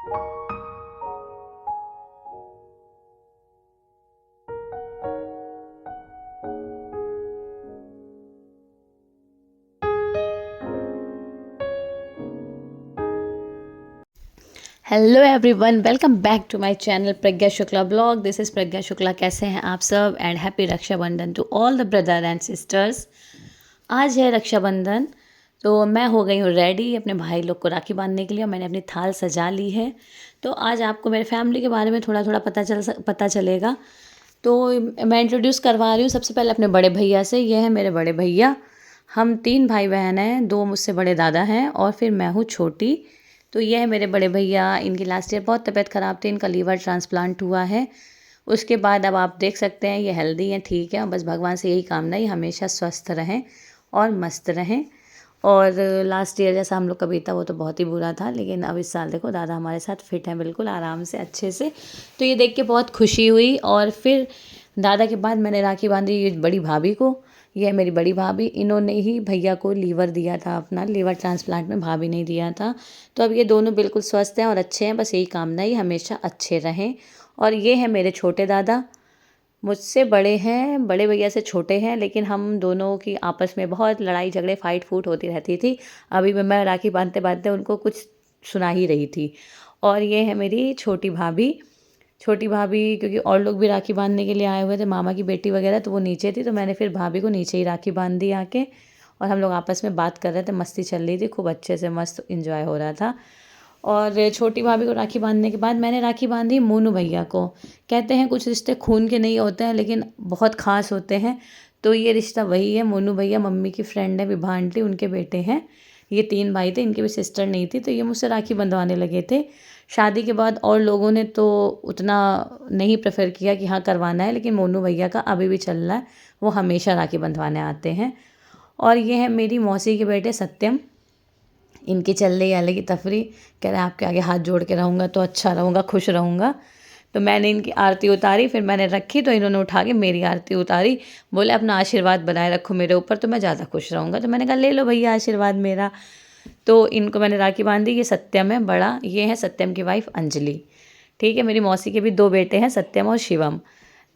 Hello everyone, welcome back to my channel Pragya Shukla blog. This is Pragya Shukla. कैसे हैं आप सब? And happy Rakshabandhan to all the brother and sisters. आज है रक्षाबंधन, तो मैं हो गई हूँ रेडी अपने भाई लोग को राखी बांधने के लिए। मैंने अपनी थाल सजा ली है। तो आज आपको मेरे फैमिली के बारे में थोड़ा थोड़ा पता चलेगा। तो मैं इंट्रोड्यूस करवा रही हूँ सबसे पहले अपने बड़े भैया से। ये है मेरे बड़े भैया। हम 3 भाई बहन हैं, 2 मुझसे बड़े दादा हैं और फिर मैं हूँ छोटी। तो ये है मेरे बड़े भैया। इनकी लास्ट ईयर बहुत तबीयत ख़राब थी, इनका लीवर ट्रांसप्लांट हुआ है। उसके बाद अब आप देख सकते हैं ये हेल्दी हैं, ठीक है। बस भगवान से यही कामना है हमेशा स्वस्थ रहें और मस्त रहें। और लास्ट ईयर जैसा हम लोग का बीता वो तो बहुत ही बुरा था, लेकिन अब इस साल देखो दादा हमारे साथ फिट हैं, बिल्कुल आराम से अच्छे से। तो ये देख के बहुत खुशी हुई। और फिर दादा के बाद मैंने राखी बांधी ये बड़ी भाभी को। ये है मेरी बड़ी भाभी। इन्होंने ही भैया को लीवर दिया था, अपना लीवर ट्रांसप्लांट में भाभी ने दिया था। तो अब ये दोनों बिल्कुल स्वस्थ हैं और अच्छे हैं। बस यही कामना है हमेशा अच्छे रहें। और ये है मेरे छोटे दादा, मुझसे बड़े हैं, बड़े भैया से छोटे हैं, लेकिन हम दोनों की आपस में बहुत लड़ाई झगड़े फाइट फूट होती रहती थी। अभी भी मैं राखी बांधते बांधते उनको कुछ सुना ही रही थी। और ये है मेरी छोटी भाभी। छोटी भाभी क्योंकि और लोग भी राखी बांधने के लिए आए हुए थे, मामा की बेटी वगैरह, तो वो नीचे थी, तो मैंने फिर भाभी को नीचे ही राखी बांध दी आके। और हम लोग आपस में बात कर रहे थे, मस्ती चल रही थी, खूब अच्छे से मस्त इंजॉय हो रहा था। और छोटी भाभी को राखी बांधने के बाद मैंने राखी बांधी मोनू भैया को। कहते हैं कुछ रिश्ते खून के नहीं होते हैं, लेकिन बहुत ख़ास होते हैं। तो ये रिश्ता वही है। मोनू भैया मम्मी की फ्रेंड है विभा आंटी, उनके बेटे हैं। ये 3 भाई थे, इनकी भी सिस्टर नहीं थी, तो ये मुझसे राखी बंधवाने लगे थे। शादी के बाद और लोगों ने तो उतना नहीं प्रेफर किया कि हाँ करवाना है, लेकिन मोनू भैया का अभी भी चल रहा है, वो हमेशा राखी बंधवाने आते हैं। और ये है मेरी मौसी के बेटे सत्यम। इनकी चल रही है अलग ही तफरी। कह रहे हैं आपके आगे हाथ जोड़ के रहूँगा तो अच्छा रहूँगा, खुश रहूँगा। तो मैंने इनकी आरती उतारी, फिर मैंने रखी तो इन्होंने उठा के मेरी आरती उतारी। बोले अपना आशीर्वाद बनाए रखो मेरे ऊपर तो मैं ज़्यादा खुश रहूँगा। तो मैंने कहा ले लो भैया आशीर्वाद मेरा। तो इनको मैंने राखी बांधी। ये सत्यम है बड़ा, ये है सत्यम की वाइफ अंजलि। ठीक है। मेरी मौसी के भी 2 बेटे हैं, सत्यम और शिवम।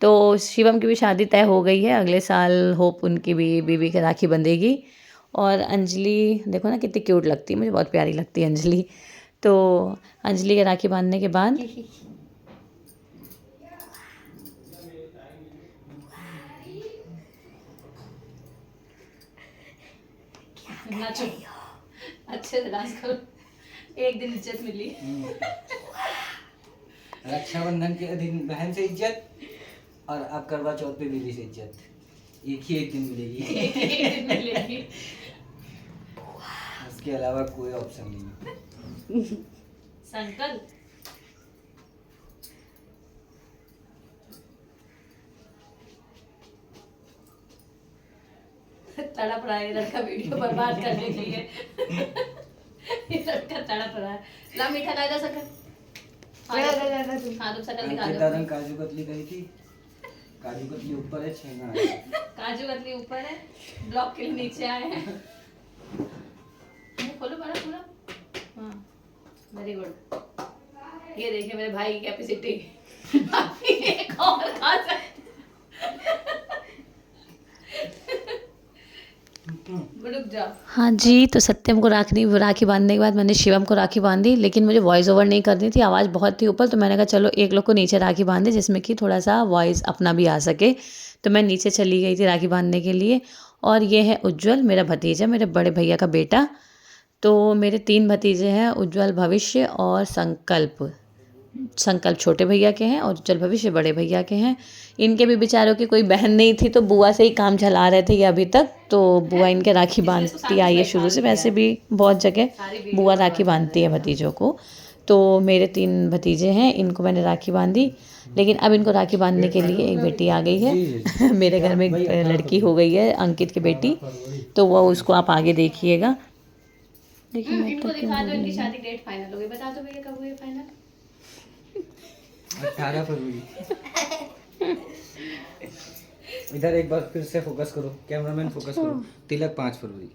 तो शिवम की भी शादी तय हो गई है, अगले साल होप उनकी भी बीवी की राखी बंधेगी। और अंजलि देखो ना कितनी क्यूट लगती है, मुझे बहुत प्यारी लगती है अंजलि। तो अंजलि के राखी बांधने के बाद नाचो, अच्छे से डांस करो, एक दिन इज्जत मिली। रक्षाबंधन के दिन बहन से इज्जत और अब करवा चौथ पे बीवी से इज्जत एक दिन मिलेगी। उसके अलावा कोई ऑप्शन नहीं। संकल्प तड़प रहा है ये लड़का वीडियो बर्बाद करने के लिए। ये लड़का तड़प रहा है। ला मीठा खाएगा शक्कर। हाँ तो शक्कर दिखा दो। काजू कतली गई थी, काजू कतली ऊपर है, छेना काजू कतली ऊपर है, ब्लॉक के लिए नीचे आए हैं। खोलो बड़ा पूरा। हाँ वेरी गुड। ये देखिए मेरे भाई की कैपेसिटी। एक और खा सकते। हाँ जी। तो सत्यम को राखी बांधने के बाद मैंने शिवम को राखी बांधी, लेकिन मुझे वॉइस ओवर नहीं करनी थी, आवाज़ बहुत थी ऊपर। तो मैंने कहा चलो एक लोग को नीचे राखी बांधे जिसमें कि थोड़ा सा वॉइस अपना भी आ सके। तो मैं नीचे चली गई थी राखी बांधने के लिए। और ये है उज्जवल, मेरा भतीजा, मेरे बड़े भैया का बेटा। तो मेरे 3 भतीजे हैं, उज्जवल भविष्य और संकल्प। संकल्प छोटे भैया के हैं और उज्जवल भविष्य बड़े भैया के हैं। इनके भी बेचारों की कोई बहन नहीं थी, तो बुआ से ही काम चला रहे थे ये अभी तक। तो बुआ इनके राखी बांधती आई है शुरू से, वैसे भी बहुत जगह बुआ राखी बांधती है भतीजों को। तो मेरे 3 भतीजे हैं, इनको मैंने राखी बांधी। लेकिन अब इनको राखी बांधने के लिए एक बेटी आ गई है। मेरे घर में एक लड़की हो गई है, अंकित की बेटी। तो वो उसको आप आगे देखिएगा। देखिए इनको दिखा दो, इनकी शादी डेट फाइनल हो गई। बता दो भैया कब हुई फाइनल? 18 फरवरी। इधर एक बार फिर से फोकस करो, कैमरामैन फोकस करो। तिलक 5 फरवरी।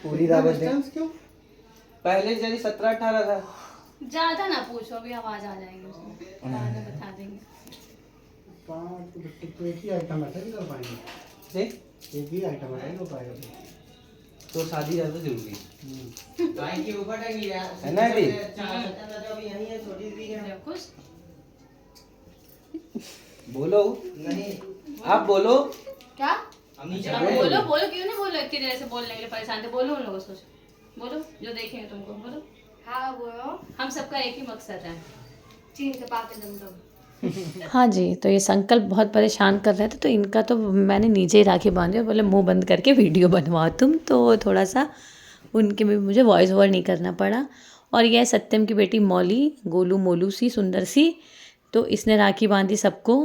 पूरी दावत दे। पहले जल्दी 17-18 था। ज्यादा ना पूछो, अभी आवाज आ जाएगी उसमें, बाद में बता देंगे। तो एक ही आइटम है, नहीं कर पाएंगे। देख एक ही आइटम है, नहीं हो पाएगा। तो शादी ज्यादा जरूरी है ना अभी। खुश बोलो नहीं, आप बोलो। क्या अच्छा, बोलो बोलो, क्यों नहीं बोलो, इतनी देर से बोलने के लिए परेशान थे, बोलो उन लोगों से कुछ बोलो जो देखेंगे तुमको, बोलो। हाँ बोलो। हम सबका एक ही मकसद है, चीन के पाके दम। हाँ जी। तो ये संकल्प बहुत परेशान कर रहे थे, तो इनका तो मैंने नीचे ही राखी बांधी और बोले मुंह बंद करके वीडियो बनवाओ तुम, तो थोड़ा सा उनके में मुझे वॉइस ओवर नहीं करना पड़ा। और यह सत्यम की बेटी मौली, गोलू मोलू सी सुंदर सी, तो इसने राखी बांधी सबको,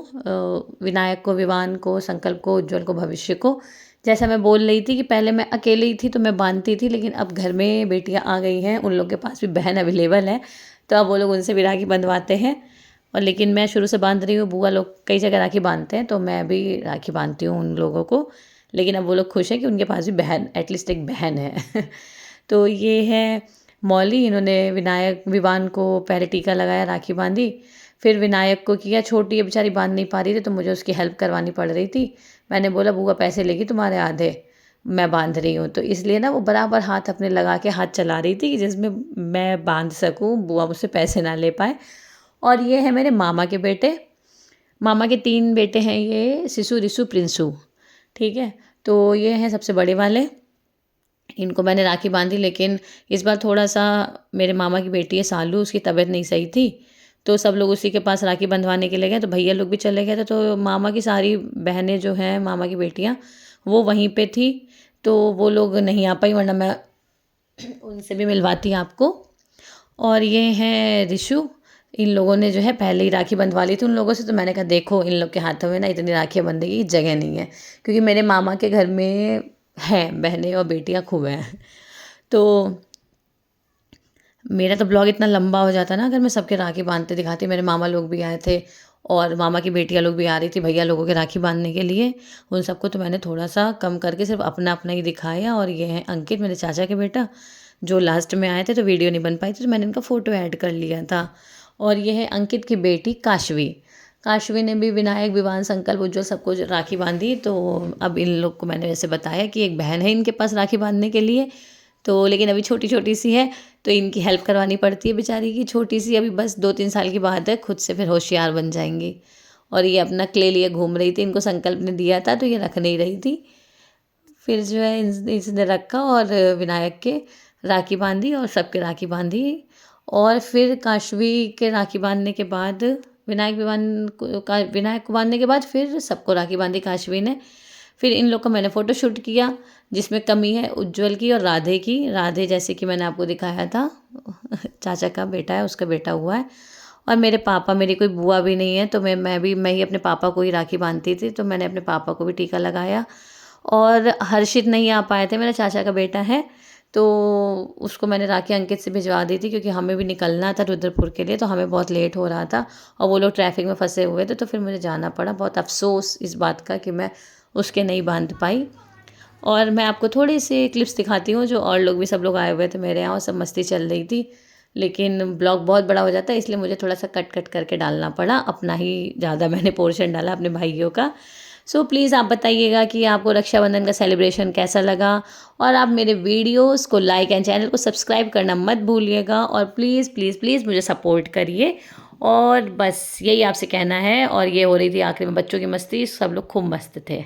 विनायक को, विवान को, संकल्प को, उज्जवल को, भविष्य को। जैसा मैं बोल रही थी कि पहले मैं अकेले ही थी तो मैं बांधती थी, लेकिन अब घर में बेटियां आ गई हैं, उन लोग के पास भी बहन अवेलेबल है, तो अब वो लोग उनसे भी राखी बंधवाते हैं। और लेकिन मैं शुरू से बांध रही हूँ, बुआ लोग कई जगह राखी बांधते हैं तो मैं भी राखी बांधती हूँ उन लोगों को। लेकिन अब वो लोग खुश हैं कि उनके पास भी बहन, एटलीस्ट एक बहन है। तो ये है मौली, इन्होंने विनायक विवान को पहले टीका लगाया, राखी बांधी, फिर विनायक को किया। छोटी है बेचारी, बांध नहीं पा रही थी तो मुझे उसकी हेल्प करवानी पड़ रही थी। मैंने बोला बुआ पैसे लेगी तुम्हारे आधे, मैं बांध रही हूँ, तो इसलिए ना वो बराबर हाथ अपने लगा के हाथ चला रही थी कि जिसमें मैं बांध सकूँ, बुआ मुझसे पैसे ना ले पाए। और ये है मेरे मामा के बेटे, मामा के 3 बेटे हैं, ये सिसु रिसु प्रिंसू, ठीक है। तो ये हैं सबसे बड़े वाले, इनको मैंने राखी बांधी। लेकिन इस बार थोड़ा सा मेरे मामा की बेटी है सालू, उसकी तबीयत नहीं सही थी, तो सब लोग उसी के पास राखी बंधवाने के लिए गए, तो भैया लोग भी चले गए थे, तो मामा की सारी बहनें जो हैं, मामा की बेटियाँ, वो वहीं पे थी, तो वो लोग नहीं आ पाई, वरना मैं उनसे भी मिलवाती आपको। और ये हैं रिशु, इन लोगों ने जो है पहले ही राखी बंधवा ली थी उन लोगों से, तो मैंने कहा देखो इन लोग के हाथों में ना इतनी राखियाँ बंधने की जगह नहीं है, क्योंकि मेरे मामा के घर में हैं बहनें और बेटियाँ खूब हैं। तो मेरा तो ब्लॉग इतना लंबा हो जाता ना अगर मैं सबके राखी बांधते दिखाती। मेरे मामा लोग भी आए थे और मामा की बेटियाँ लोग भी आ रही थी भैया लोगों के राखी बांधने के लिए, उन सबको तो मैंने थोड़ा सा कम करके सिर्फ अपना अपना ही दिखाया। और ये है अंकित, मेरे चाचा के बेटा, जो लास्ट में आए थे तो वीडियो नहीं बन पाई थी, तो मैंने इनका फ़ोटो ऐड कर लिया था। और ये है अंकित की बेटी काशवी, काशवी ने भी विनायक, विवान, संकल्प, उज्जवल सबको राखी बांधी। तो अब इन लोग को मैंने वैसे बताया कि एक बहन है इनके पास राखी बांधने के लिए, तो लेकिन अभी छोटी छोटी सी है तो इनकी हेल्प करवानी पड़ती है बेचारी की, छोटी सी अभी बस 2-3 साल की बात है, खुद से फिर होशियार बन जाएंगी। और ये अपना क्ले लिए घूम रही थी, इनको संकल्प ने दिया था तो ये रख नहीं रही थी, फिर जो है इसने रखा और विनायक के राखी बांधी और सबके राखी बांधी। और फिर काशवी के राखी बांधने के बाद विनायक को बांधने के बाद फिर सबको राखी बांधी काशवी ने। फिर इन लोग का मैंने फ़ोटो शूट किया, जिसमें कमी है उज्जवल की और राधे की। राधे जैसे कि मैंने आपको दिखाया था, चाचा का बेटा है, उसका बेटा हुआ है। और मेरे पापा, मेरी कोई बुआ भी नहीं है, तो मैं ही अपने पापा को ही राखी बांधती थी, तो मैंने अपने पापा को भी टीका लगाया। और हर्षित नहीं आ पाए थे, मेरा चाचा का बेटा है, तो उसको मैंने राखी अंकित से भिजवा दी थी, क्योंकि हमें भी निकलना था रुद्रपुर के लिए, तो हमें बहुत लेट हो रहा था और वो लोग ट्रैफिक में फंसे हुए थे, तो फिर मुझे जाना पड़ा। बहुत अफसोस इस बात का कि मैं उसके नहीं बांध पाई। और मैं आपको थोड़ी सी क्लिप्स दिखाती हूँ, जो और लोग भी सब लोग आए हुए थे मेरे यहाँ और सब मस्ती चल रही थी, लेकिन ब्लॉग बहुत बड़ा हो जाता है इसलिए मुझे थोड़ा सा कट कट करके डालना पड़ा, अपना ही ज़्यादा मैंने पोर्शन डाला अपने भाइयों का। सो प्लीज़ आप बताइएगा कि आपको रक्षाबंधन का सेलिब्रेशन कैसा लगा, और आप मेरे वीडियोस को लाइक एंड चैनल को सब्सक्राइब करना मत भूलिएगा, और प्लीज़ प्लीज़ प्लीज़ मुझे सपोर्ट करिए। और बस यही आपसे कहना है। और ये हो रही थी आखिरी में बच्चों की मस्ती, सब लोग खूब मस्त थे।